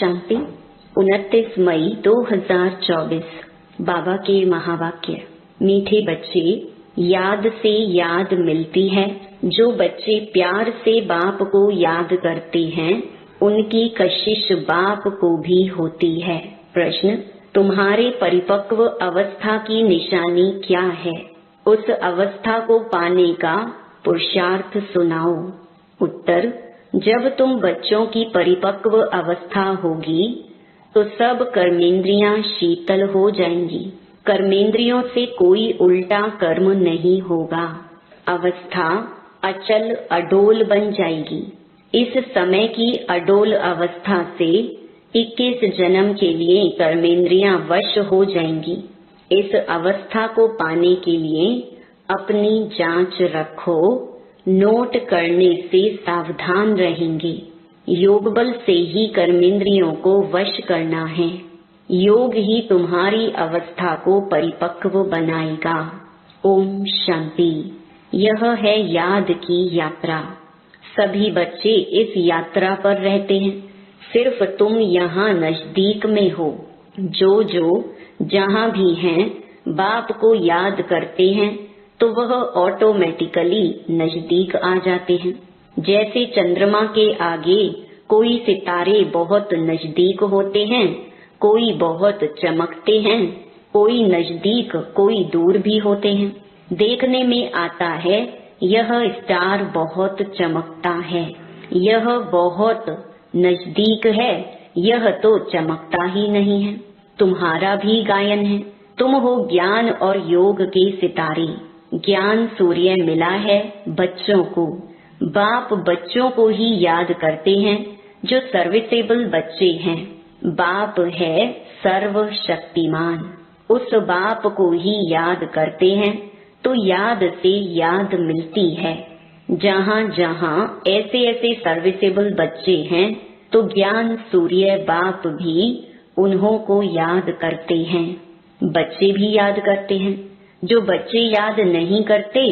शांति 29 मई 2024 बाबा के महावाक्य। मीठे बच्चे, याद से याद मिलती है। जो बच्चे प्यार से बाप को याद करते हैं उनकी कशिश बाप को भी होती है। प्रश्न, तुम्हारे परिपक्व अवस्था की निशानी क्या है? उस अवस्था को पाने का पुरुषार्थ सुनाओ। उत्तर, जब तुम बच्चों की परिपक्व अवस्था होगी तो सब कर्मेंद्रियां शीतल हो जाएंगी। कर्मेंद्रियों से कोई उल्टा कर्म नहीं होगा। अवस्था अचल अडोल बन जाएगी। इस समय की अडोल अवस्था से 21 जन्म के लिए कर्मेंद्रियां वश हो जाएंगी। इस अवस्था को पाने के लिए अपनी जांच रखो। नोट करने से सावधान रहेंगे। योग बल से ही कर्मेंद्रियों को वश करना है। योग ही तुम्हारी अवस्था को परिपक्व बनाएगा। ओम शांति। यह है याद की यात्रा। सभी बच्चे इस यात्रा पर रहते हैं। सिर्फ तुम यहाँ नजदीक में हो। जो जहाँ भी हैं बाप को याद करते हैं तो वह ऑटोमेटिकली नजदीक आ जाते हैं। जैसे चंद्रमा के आगे कोई सितारे बहुत नजदीक होते हैं, कोई बहुत चमकते हैं, कोई नजदीक कोई दूर भी होते हैं। देखने में आता है यह स्टार बहुत चमकता है, यह बहुत नजदीक है, यह तो चमकता ही नहीं है। तुम्हारा भी गायन है। तुम हो ज्ञान और योग के सितारे। ज्ञान सूर्य मिला है बच्चों को। बाप बच्चों को ही याद करते हैं जो सर्विसेबल बच्चे हैं। बाप है सर्वशक्तिमान। उस बाप को ही याद करते हैं तो याद से याद मिलती है। जहाँ जहाँ ऐसे ऐसे सर्विसेबल बच्चे हैं तो ज्ञान सूर्य बाप भी उन्हों को याद करते हैं। बच्चे भी याद करते हैं। जो बच्चे याद नहीं करते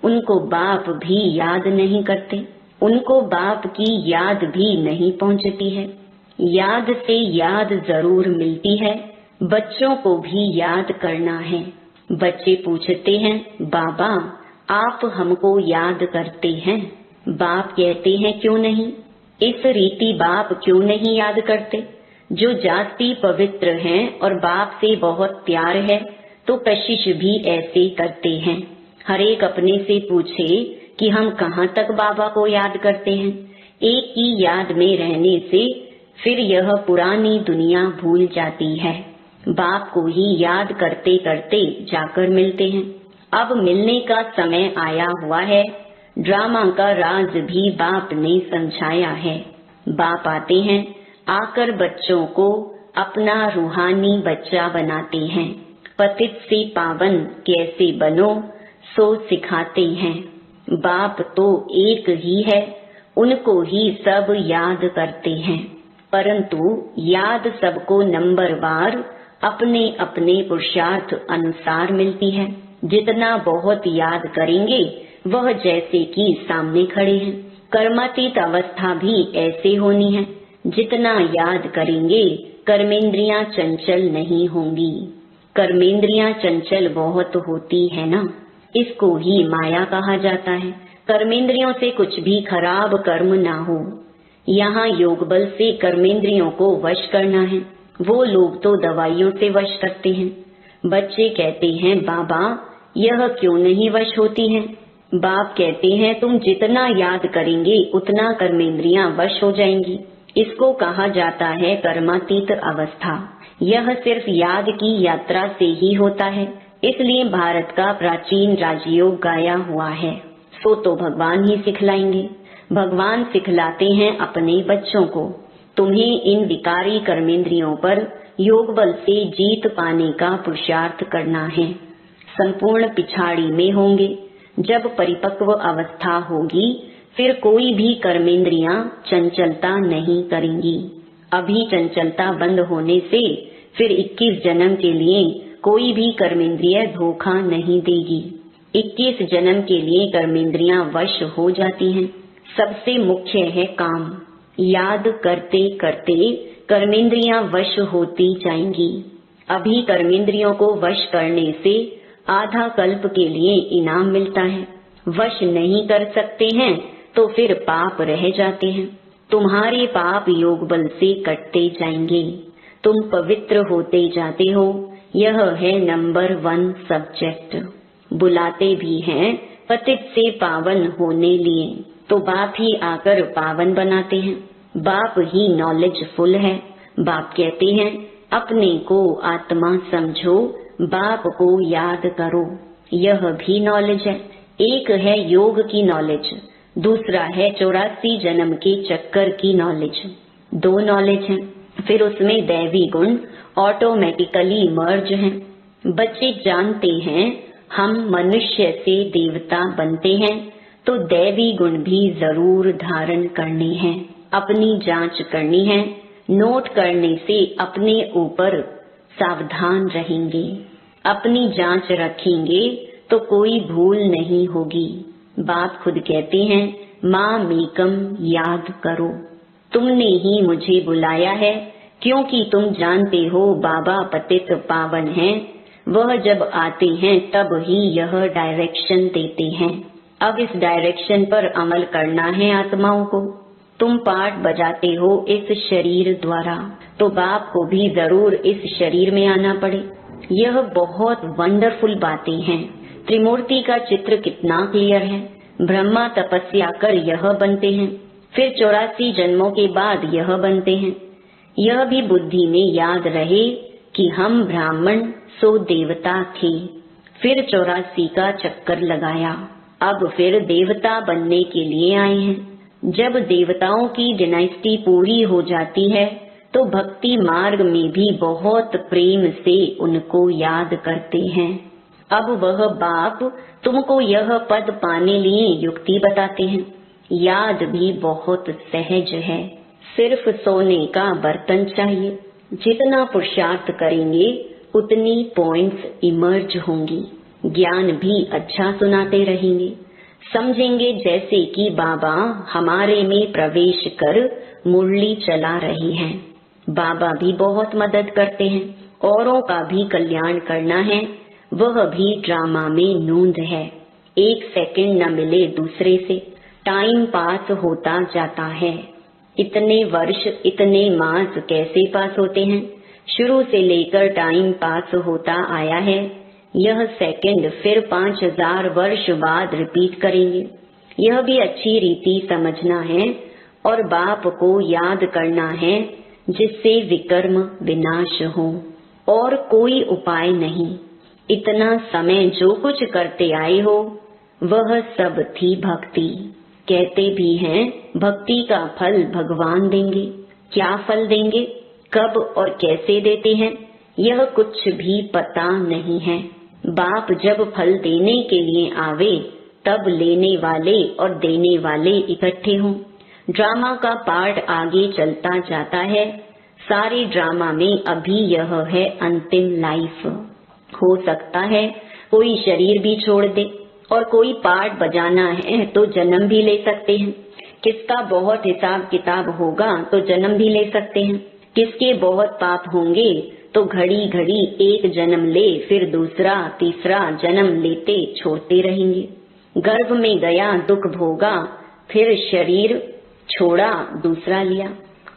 उनको बाप भी याद नहीं करते। उनको बाप की याद भी नहीं पहुँचती है। याद से याद जरूर मिलती है। बच्चों को भी याद करना है। बच्चे पूछते हैं, बाबा आप हमको याद करते हैं? बाप कहते हैं, क्यों नहीं। इस रीति बाप क्यों नहीं याद करते? जो जाति पवित्र हैं और बाप से बहुत प्यार है तो कशिश भी ऐसे करते हैं। हर एक अपने से पूछे कि हम कहाँ तक बाबा को याद करते हैं। एक की याद में रहने से फिर यह पुरानी दुनिया भूल जाती है। बाप को ही याद करते करते जाकर मिलते हैं। अब मिलने का समय आया हुआ है। ड्रामा का राज भी बाप ने समझाया है। बाप आते हैं, आकर बच्चों को अपना रूहानी बच्चा बनाते हैं। पतित से पावन कैसे बनो सो सिखाते हैं। बाप तो एक ही है, उनको ही सब याद करते हैं, परंतु याद सबको नंबरवार अपने अपने पुरुषार्थ अनुसार मिलती है। जितना बहुत याद करेंगे वह जैसे कि सामने खड़े हैं। कर्मातीत अवस्था भी ऐसे होनी है। जितना याद करेंगे कर्मेंद्रियां चंचल नहीं होंगी। कर्मेंद्रियां चंचल बहुत होती है ना, इसको ही माया कहा जाता है। कर्मेंद्रियों से कुछ भी खराब कर्म ना हो। यहाँ योग बल से कर्मेंद्रियों को वश करना है। वो लोग तो दवाइयों से वश करते हैं। बच्चे कहते हैं, बाबा यह क्यों नहीं वश होती हैं? बाप कहते हैं, तुम जितना याद करेंगे उतना कर्मेंद्रियां वश हो जाएंगी। इसको कहा जाता है कर्मातीत अवस्था। यह सिर्फ याद की यात्रा से ही होता है। इसलिए भारत का प्राचीन राजयोग गाया हुआ है। सो तो भगवान ही सिखलाएंगे। भगवान सिखलाते हैं अपने बच्चों को। तुम्हें इन विकारी कर्मेंद्रियों पर योग बल से जीत पाने का पुरुषार्थ करना है। संपूर्ण पिछाड़ी में होंगे। जब परिपक्व अवस्था होगी फिर कोई भी कर्मेंद्रियां चंचलता नहीं करेंगी। अभी चंचलता बंद होने से फिर 21 जन्म के लिए कोई भी कर्मेंद्रिय धोखा नहीं देगी। 21 जन्म के लिए कर्मेंद्रियां वश हो जाती हैं। सबसे मुख्य है काम। याद करते करते कर्मेंद्रियां वश होती जाएंगी। अभी कर्मेंद्रियों को वश करने से आधा कल्प के लिए इनाम मिलता है। वश नहीं कर सकते हैं तो फिर पाप रह जाते हैं। तुम्हारे पाप योग बल से कटते जाएंगे। तुम पवित्र होते जाते हो। यह है नंबर 1 सब्जेक्ट। बुलाते भी हैं पतित से पावन होने लिए, तो बाप ही आकर पावन बनाते हैं। बाप ही नॉलेजफुल है। बाप कहते हैं अपने को आत्मा समझो, बाप को याद करो। यह भी नॉलेज है। एक है योग की नॉलेज, दूसरा है 84 जन्म के चक्कर की नॉलेज। 2 नॉलेज हैं। फिर उसमें दैवी गुण ऑटोमेटिकली मर्ज हैं। बच्चे जानते हैं हम मनुष्य से देवता बनते हैं, तो दैवी गुण भी जरूर धारण करने हैं। अपनी जांच करनी है। नोट करने से अपने ऊपर सावधान रहेंगे। अपनी जांच रखेंगे तो कोई भूल नहीं होगी। बाप खुद कहते हैं माँ मेकम याद करो। तुमने ही मुझे बुलाया है, क्योंकि तुम जानते हो बाबा पतित पावन हैं। वह जब आते हैं तब ही यह डायरेक्शन देते हैं। अब इस डायरेक्शन पर अमल करना है आत्माओं को। तुम पाठ बजाते हो इस शरीर द्वारा, तो बाप को भी जरूर इस शरीर में आना पड़े। यह बहुत वंडरफुल बातें हैं। त्रिमूर्ति का चित्र कितना क्लियर है। ब्रह्मा तपस्या कर यह बनते हैं, फिर 84 जन्मों के बाद यह बनते हैं। यह भी बुद्धि में याद रहे कि हम ब्राह्मण सो देवता थे, फिर 84 का चक्कर लगाया, अब फिर देवता बनने के लिए आए हैं। जब देवताओं की डायनेस्टी पूरी हो जाती है तो भक्ति मार्ग में भी बहुत प्रेम से उनको याद करते हैं। अब वह बाप तुमको यह पद पाने लिए युक्ति बताते हैं। याद भी बहुत सहज है। सिर्फ सोने का बर्तन चाहिए। जितना पुरुषार्थ करेंगे उतनी पॉइंट्स इमर्ज होंगी। ज्ञान भी अच्छा सुनाते रहेंगे। समझेंगे जैसे कि बाबा हमारे में प्रवेश कर मुरली चला रही हैं। बाबा भी बहुत मदद करते हैं। औरों का भी कल्याण करना है, वह भी ड्रामा में नूंद है। 1 सेकंड न मिले दूसरे से, टाइम पास होता जाता है। इतने वर्ष इतने मास कैसे पास होते हैं। शुरू से लेकर टाइम पास होता आया है। यह सेकंड फिर 5000 वर्ष बाद रिपीट करेंगे। यह भी अच्छी रीति समझना है और बाप को याद करना है, जिससे विकर्म विनाश हो। और कोई उपाय नहीं। इतना समय जो कुछ करते आए हो वह सब थी भक्ति। कहते भी हैं भक्ति का फल भगवान देंगे। क्या फल देंगे, कब और कैसे देते हैं, यह कुछ भी पता नहीं है। बाप जब फल देने के लिए आवे तब लेने वाले और देने वाले इकट्ठे हों। ड्रामा का पार्ट आगे चलता जाता है। सारे ड्रामा में अभी यह है अंतिम लाइफ। हो सकता है कोई शरीर भी छोड़ दे, और कोई पार्ट बजाना है तो जन्म भी ले सकते हैं। किसका बहुत हिसाब किताब होगा तो जन्म भी ले सकते हैं। किसके बहुत पाप होंगे तो घड़ी घड़ी एक जन्म ले, फिर दूसरा तीसरा जन्म लेते छोड़ते रहेंगे। गर्भ में गया दुख भोगा, फिर शरीर छोड़ा दूसरा लिया।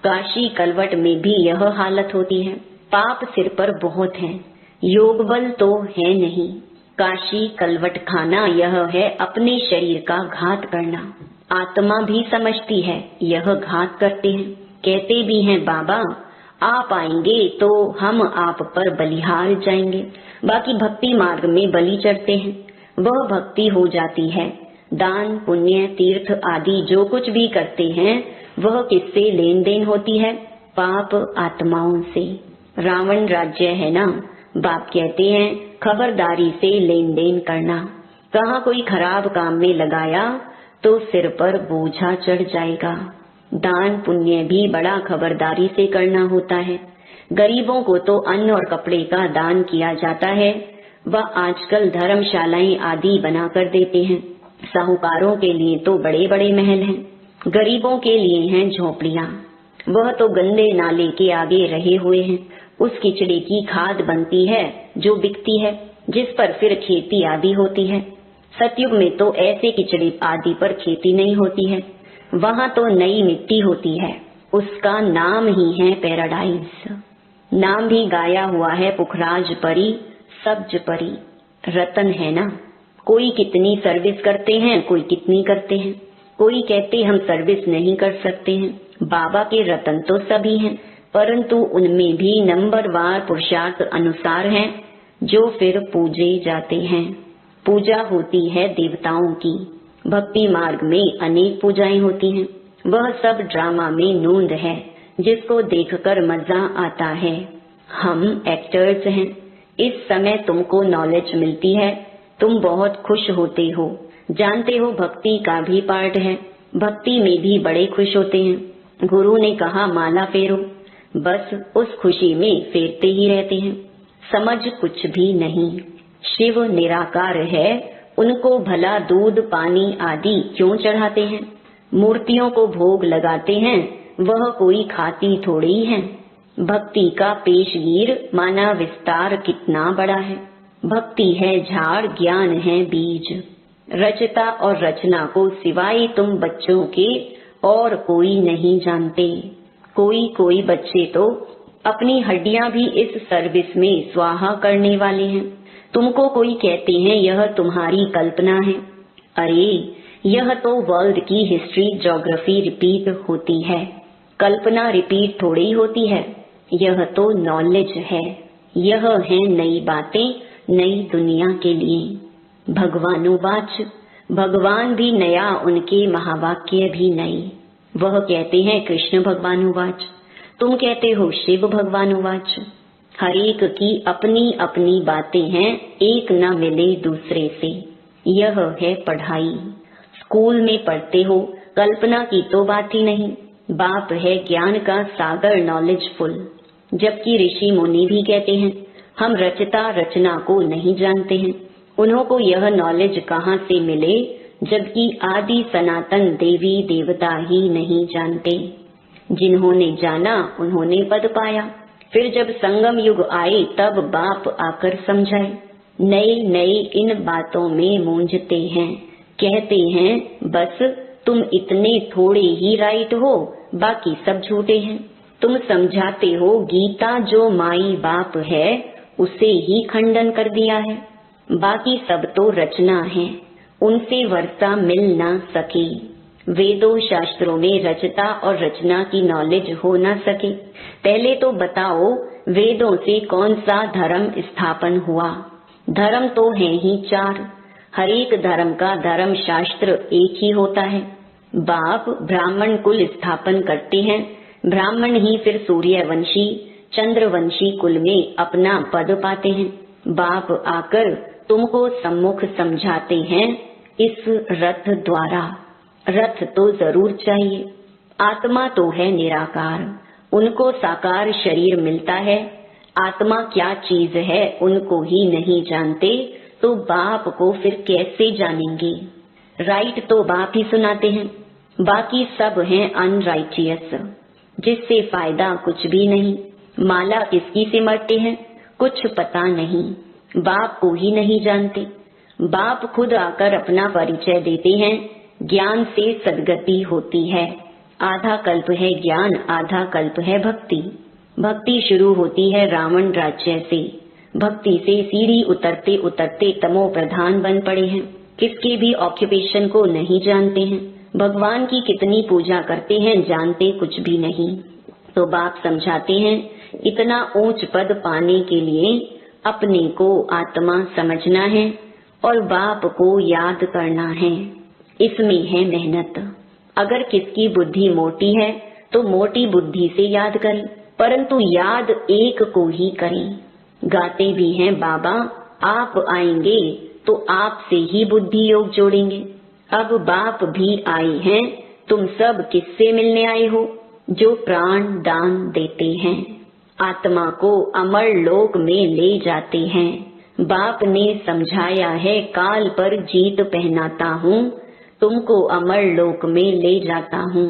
काशी कलवट में भी यह हालत होती है। पाप सिर पर बहुत है, योग बल तो है नहीं। काशी कलवट खाना यह है अपने शरीर का घात करना। आत्मा भी समझती है यह घात करते हैं। कहते भी हैं बाबा आप आएंगे तो हम आप पर बलिहार जाएंगे। बाकी भक्ति मार्ग में बलि चढ़ते हैं, वह भक्ति हो जाती है। दान पुण्य तीर्थ आदि जो कुछ भी करते हैं वह किससे लेन देन होती है, पाप आत्माओं से। रावण राज्य है ना। बाप कहते हैं खबरदारी से लेन देन करना। कहाँ कोई खराब काम में लगाया तो सिर पर बोझा चढ़ जाएगा। दान पुण्य भी बड़ा खबरदारी से करना होता है। गरीबों को तो अन्न और कपड़े का दान किया जाता है। वह आजकल धर्मशालाएं आदि बना कर देते हैं। साहूकारों के लिए तो बड़े बड़े महल हैं। गरीबों के लिए हैं झोपड़ियाँ, वह तो गंदे नाले के आगे रहे हुए हैं। उस किचड़े की खाद बनती है जो बिकती है, जिस पर फिर खेती आदि होती है। सतयुग में तो ऐसे किचड़े आदि पर खेती नहीं होती है, वहाँ तो नई मिट्टी होती है। उसका नाम ही है पैराडाइज। नाम भी गाया हुआ है, पुखराज परी, सब्ज परी। रतन है ना। कोई कितनी सर्विस करते हैं, कोई कितनी करते हैं। कोई कहते हम सर्विस नहीं कर सकते हैं। बाबा के रतन तो सभी हैं, परंतु उनमें भी नंबरवार पुरुषार्थ अनुसार हैं, जो फिर पूजे जाते हैं। पूजा होती है देवताओं की। भक्ति मार्ग में अनेक पूजाएं होती हैं। वह सब ड्रामा में नूंद है, जिसको देखकर मजा आता है। हम एक्टर्स हैं। इस समय तुमको नॉलेज मिलती है, तुम बहुत खुश होते हो। जानते हो भक्ति का भी पार्ट है, भक्ति में भी बड़े खुश होते हैं। गुरु ने कहा माला फेरो, बस उस खुशी में फेरते ही रहते हैं। समझ कुछ भी नहीं। शिव निराकार है, उनको भला दूध पानी आदि क्यों चढ़ाते हैं? मूर्तियों को भोग लगाते हैं, वह कोई खाती थोड़ी है। भक्ति का पेशगीर माना विस्तार कितना बड़ा है। भक्ति है झाड़, ज्ञान है बीज। रचता और रचना को सिवाय तुम बच्चों के और कोई नहीं जानते। कोई कोई बच्चे तो अपनी हड्डियां भी इस सर्विस में स्वाहा करने वाले हैं। तुमको कोई कहते हैं यह तुम्हारी कल्पना है। अरे यह तो वर्ल्ड की हिस्ट्री ज्योग्राफी रिपीट होती है। कल्पना रिपीट थोड़ी होती है, यह तो नॉलेज है। यह है नई बातें नई दुनिया के लिए। भगवानुवाच, भगवान भी नया, उनके महावाक्य भी नए। वह कहते हैं कृष्ण भगवानुवाच, तुम कहते हो शिव भगवानुवाच। हर एक की अपनी अपनी बातें हैं, एक न मिले दूसरे से। यह है पढ़ाई। स्कूल में पढ़ते हो, कल्पना की तो बात ही नहीं। बाप है ज्ञान का सागर, नॉलेजफुल। जबकि ऋषि मुनि भी कहते हैं हम रचता रचना को नहीं जानते हैं। उन्हों को यह नॉलेज कहाँ से मिले, जबकि आदि सनातन देवी देवता ही नहीं जानते। जिन्होंने जाना उन्होंने पद पाया। फिर जब संगम युग आए तब बाप आकर समझाए। नए नए इन बातों में मूंझते हैं, कहते हैं बस तुम इतने थोड़े ही राइट हो, बाकी सब झूठे हैं। तुम समझाते हो गीता जो माई बाप है उसे ही खंडन कर दिया है, बाकी सब तो रचना है, उनसे वर्षा मिल ना सके। वेदों शास्त्रों में रचता और रचना की नॉलेज हो ना सके। पहले तो बताओ वेदों से कौन सा धर्म स्थापन हुआ? धर्म तो है ही चार। हर एक धर्म का धर्म शास्त्र एक ही होता है। बाप ब्राह्मण कुल स्थापन करते हैं, ब्राह्मण ही फिर सूर्यवंशी चंद्रवंशी कुल में अपना पद पाते हैं। बाप आकर तुमको सम्मुख समझाते हैं इस रथ द्वारा। रथ तो जरूर चाहिए। आत्मा तो है निराकार, उनको साकार शरीर मिलता है। आत्मा क्या चीज है उनको ही नहीं जानते, तो बाप को फिर कैसे जानेंगे? राइट तो बाप ही सुनाते हैं, बाकी सब हैं अनराइटियस, जिससे फायदा कुछ भी नहीं। माला किसकी सिमरते हैं कुछ पता नहीं, बाप को ही नहीं जानते। बाप खुद आकर अपना परिचय देते हैं, ज्ञान से सद्गति होती है। आधा कल्प है ज्ञान, आधा कल्प है भक्ति। भक्ति शुरू होती है रावण राज्य से। भक्ति से सीढ़ी उतरते उतरते तमो प्रधान बन पड़े हैं, किसके भी ऑक्यूपेशन को नहीं जानते हैं। भगवान की कितनी पूजा करते हैं, जानते कुछ भी नहीं। तो बाप समझाते हैं इतना ऊंच पद पाने के लिए अपने को आत्मा समझना है और बाप को याद करना है। इसमें है मेहनत। अगर किसकी बुद्धि मोटी है तो मोटी बुद्धि से याद करें, परंतु याद एक को ही करें। गाते भी हैं बाबा आप आएंगे तो आपसे ही बुद्धि योग जोड़ेंगे। अब बाप भी आए हैं, तुम सब किससे मिलने आए हो? जो प्राण दान देते हैं, आत्मा को अमर लोक में ले जाते हैं। बाप ने समझाया है काल पर जीत पहनाता हूँ, तुमको अमर लोक में ले जाता हूँ।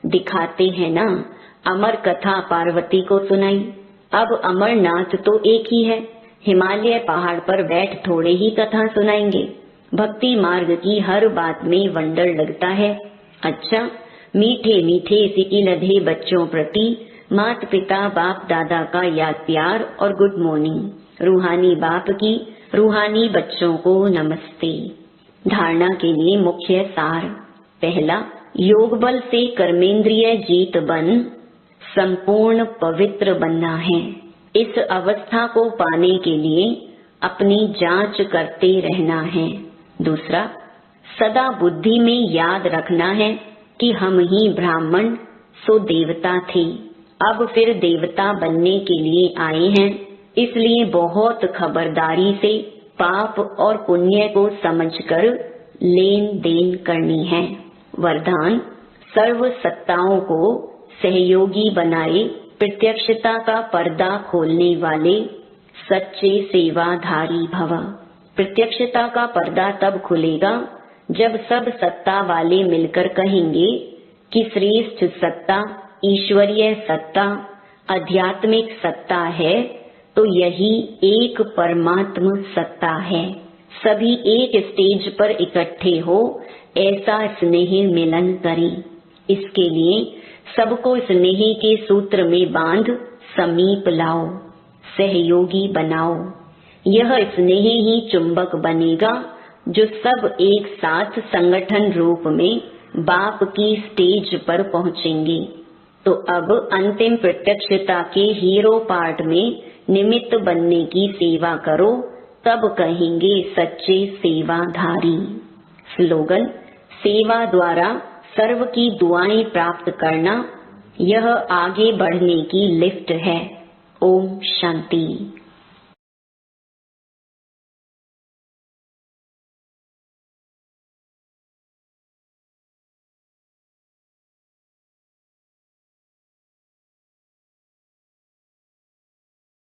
दिखाते हैं ना, अमर कथा पार्वती को सुनाई। अब अमरनाथ तो एक ही है, हिमालय पहाड़ पर बैठ थोड़े ही कथा सुनाएंगे। भक्ति मार्ग की हर बात में वंडर लगता है। अच्छा, मीठे मीठे सिकिलधे बच्चों प्रति मात पिता बाप दादा का याद प्यार और गुड मॉर्निंग। रूहानी बाप की रूहानी बच्चों को नमस्ते। धारणा के लिए मुख्य सार। पहला, योग बल से कर्मेंद्रिय जीत बन संपूर्ण पवित्र बनना है। इस अवस्था को पाने के लिए अपनी जांच करते रहना है। दूसरा, सदा बुद्धि में याद रखना है कि हम ही ब्राह्मण सो देवता थे, अब फिर देवता बनने के लिए आए हैं, इसलिए बहुत खबरदारी से पाप और पुण्य को समझकर लेन देन करनी है। वरदान, सर्व सत्ताओं को सहयोगी बनाए प्रत्यक्षता का पर्दा खोलने वाले सच्चे सेवाधारी भव। प्रत्यक्षता का पर्दा तब खुलेगा जब सब सत्ता वाले मिलकर कहेंगे कि श्रेष्ठ सत्ता ईश्वरीय सत्ता आध्यात्मिक सत्ता है, तो यही एक परमात्म सत्ता है। सभी एक स्टेज पर इकट्ठे हो ऐसा स्नेह मिलन करें। इसके लिए सबको स्नेह के सूत्र में बांध समीप लाओ, सहयोगी बनाओ। यह स्नेह ही चुंबक बनेगा जो सब एक साथ संगठन रूप में बाप की स्टेज पर पहुंचेंगे। तो अब अंतिम प्रत्यक्षता के हीरो पार्ट में निमित्त बनने की सेवा करो, तब कहेंगे सच्चे सेवाधारी। स्लोगन, सेवा द्वारा सर्व की दुआएं प्राप्त करना, यह आगे बढ़ने की लिफ्ट है। ओम शांति।